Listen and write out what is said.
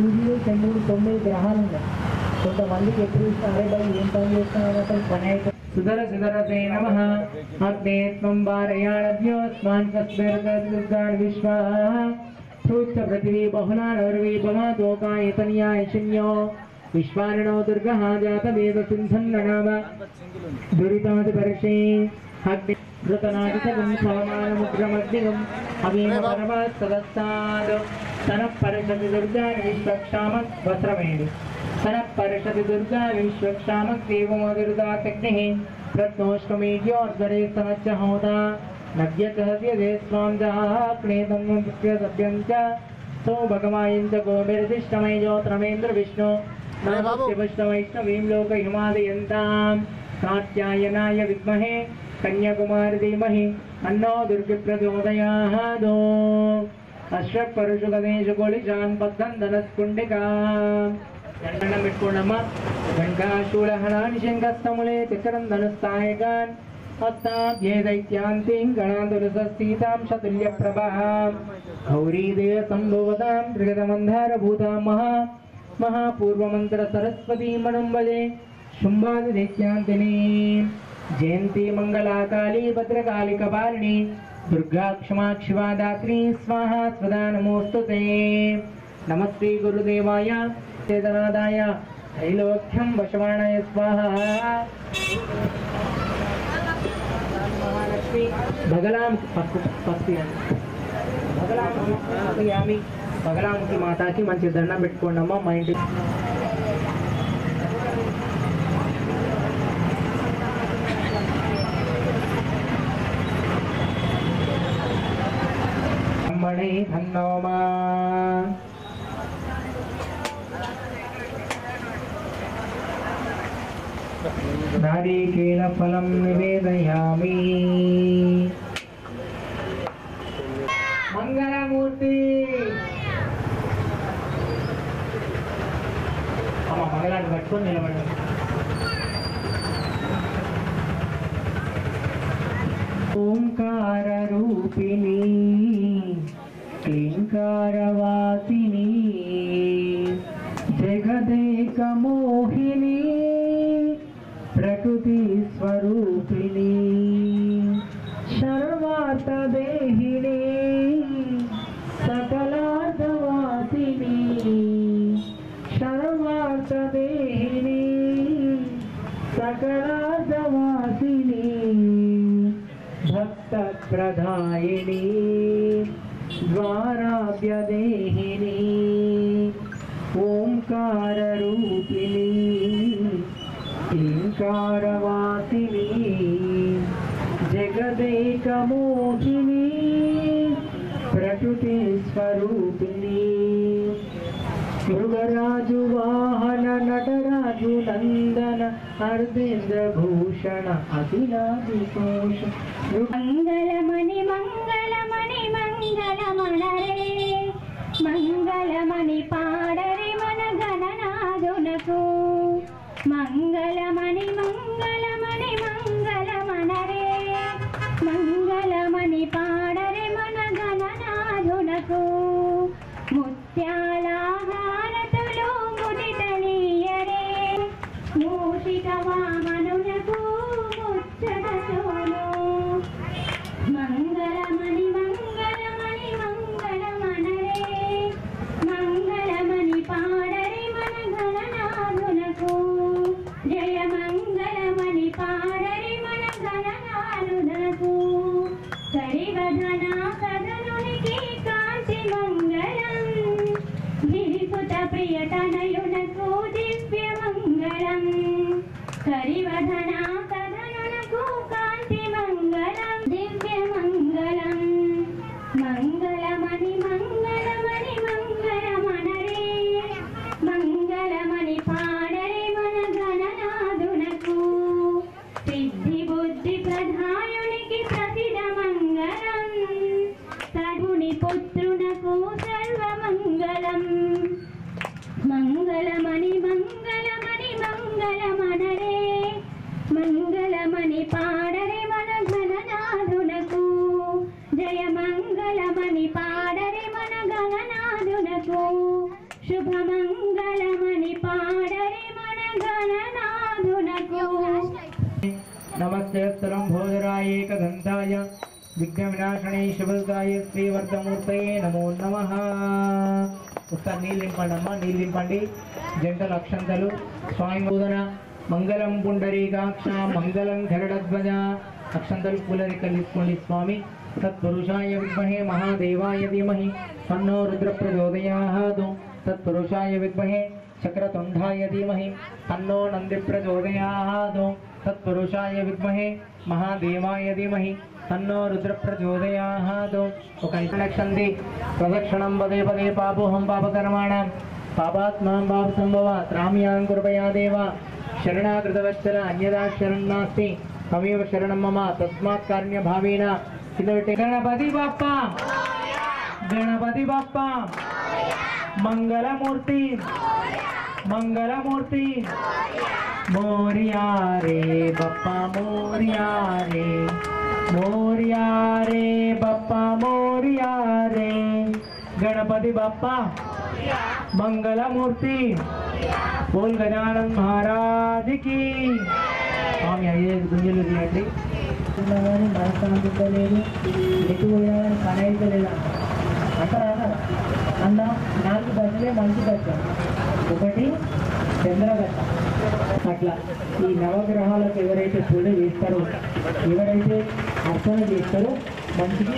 సూర్యుడు చంద్రుడు 9 గ్రహాలు ఉన్నాయి. కొంతమందికి ఎప్పుడు అరే బాయ్ ఏం పని చేస్తున్నారంటే పని అయితే సుధర సుధరతే నమః అగ్నే త్వం వారయాణభ్యోస్మాన్ కస్మిర్గద్గాన్ విశ్వాః సూచ్చ పృథివీ బహుళానర్వీ భవాతోకాయతన్యాయ శన్యో విశ్వారణో దుర్గః జాతవేద సింధన్ననామ దురితాది పరశే అగ్ని ృతనాదితం సవమానముగ్రమగ్నిగం అవేమ పరమాత్ సదస్తాద్ తనః పరిషది దుర్గాని విశ్వక్షామ వస్త్రమేణి తనః పరిషది దుర్గాని విశ్వక్షామ దేవమదుర్గాగ్నిః ప్రత్నోష్కమీజ్యోర్ధరే సమచ్చ హోతా నవ్యకహవ్యదే స్వాం జాక్నేతం సభ్యం చ సో భగవాయం చ గోభిర్దిష్టమయజోత్రమేంద్ర విష్ణు నమస్తే వైష్ణవీం లోక హిమాదయంతాం కాత్యాయనాయ విద్మహే కన్యాకుమారి ధీమహి అన్నో దుర్గి ప్రచోదయాదో అశ్వక్ పరుషు గణేషు గోళిశాన్ పద్దం ధనస్కుండికా దండం పెట్టుకోండమ్మ. గంగాశూలహణాని శంఖస్తములే చక్రం ధనుస్తాయగాన్ హస్తాభ్యే దైత్యాంతిం గణాదులసీతాం శతుల్య ప్రభాం గౌరీదేవ సంభవతాం త్రిగతమంధారభూతాం మహాపూర్వమంత్ర సరస్వతీ మణుంబలే శుంభాది దైత్యాంతిని జయంతి మంగళాకాళీ భద్రకాళి కపాలిని దుర్గా క్షమా శివా దాత్రి స్వాహా స్వదా నమోస్తుతే. నమస్తే గురుదేవాయ చేతనాదాయ త్రైలోక్యం వశమాణాయ స్వాహా. మహాలక్ష్మి బగలాముఖి మాతాకి మంచి దండం పెట్టుకోండి అమ్మ. మా ఇంటి బ్రహ్మణే ధన్నోమా నారీకేణ ఫలం నివేదయామి. మంగళమూర్తి అమ్మ మంగళాన్ని పట్టుకొని నిలబడి ఓంకార రూపిణి క్లీంకారవాసిని జగదేక మోహిని ప్రకృతి స్వరూపిణి సర్వార్థదేహిని సకలార్థవాసిని సర్వార్థదేహిని సకలార్థవాసిని భక్త ప్రదాయిని ద్వారాభ్యదేహిని ఓంకార రూపిణి క్లీంకారవాసిని జగదేక మోహిని ప్రకృతి స్వరూపిణి మృగరాజు వాహన నటరాజు నందన హర్దేంద్ర భూషణ అఖిలాదికోశ మంగళమణి మంగళమణి మంగళమణరే మంగళమణి పాడరి మన గణనాదునకు మంగళమణి మంగళమణి మంగళమణరే మంగళమణి పాడరి మన గణనాదునకు ముత్యాల హారతులు ముదితనీయరే మూషిక వామనునకు ముచ్చటతోను మంగళమణి మంగళమణి మంగళమణరే మంగళమణి పాడరి మన గణనాదునకు జయ మంగళమణి పాడరి మన గణనాదునకు కరివదన కదనునికి కాంతి మంగళం గిరిసుత ప్రియతనయునకు దివ్య మంగళం కరివదన కదనునకు కాంతి మంగళం దివ్య మంగళం మంగళమణి మంగళమణి మంగళమణరే మంగళమణి పాడరే మన గణనాదునకు సిద్ధి బుద్ధి ప్రధాయునికి ప్రసిద్ధ మంగళం సగుని పుత్రునకు సర్వమంగళం మంగళమణి మంగళమణి మంగళమణరే మంగళమణి పాడరే మన గణనాదునకు జయ మంగళమణి పాడరే మన గణనాదునకు శుభమంగళమని పాడరి మన గణనాథునకు. నమస్తే భోజరాయ ఏకదంతాయ విఘ్న వినాశనే శుభదాయ శ్రీవర్ధమూర్తయే నమో నమః. ఒకసారి నీళ్ళు నింపండి అమ్మ, నీళ్ళు నింపండి. జంటలు అక్షంతలు స్వామి బోధన. మంగళం పుండరీకాక్ష మంగళం గరుడధ్వజ. అక్షంతలు పూలరికలు తీసుకోండి స్వామి. తత్పురుషాయ విద్మహే మహాదేవాయ ధీమహి తన్నో రుద్ర ప్రచోదయాత్. తత్పురుషాయ విద్మహే చక్రతుండాయ ధీమహి తన్నో నంది ప్రచోదయాత్. తత్పురుషాయ విద్మహే మహాదేవాయ ధీమహి తన్నో రుద్ర ప్రచోదయాత్. ఒక లక్షంది ప్రదక్షిణం పదే పదే పాపోహం పాపకర్మాణం పాపాత్మాం పాప సంభవ త్రామ్యాం కృపయా దేవ. శరణాకృతవత్సల అన్యదా శరణం నాస్తి తమేవ శరణం మమ తస్మాత్ కారుణ్య భావేన. గణపతి బప్ప గణపతి బప్ప మంగళమూర్తి మంగళమూర్తి. మోరియా రే బప్ప మోరియా రే మోరియా రే బప్ప మోరియా రే. గణపతి బప్ప మంగళమూర్తి. బోల్ గజానన్ మహారాజ్ కి. స్వామి 5 గుంజలు తీయండి. కానీ మనసు అనిపించలేదు, ఎటు పోయాలని పని అయితే లేదా అంటారా అన్న. 4 గంటలే మంచి గట్ట, ఒకటి చంద్రగట్ట. అట్లా ఈ నవగ్రహాలకు ఎవరైతే పూజ చేస్తారో, ఎవరైతే అర్చన చేస్తారో మంచికి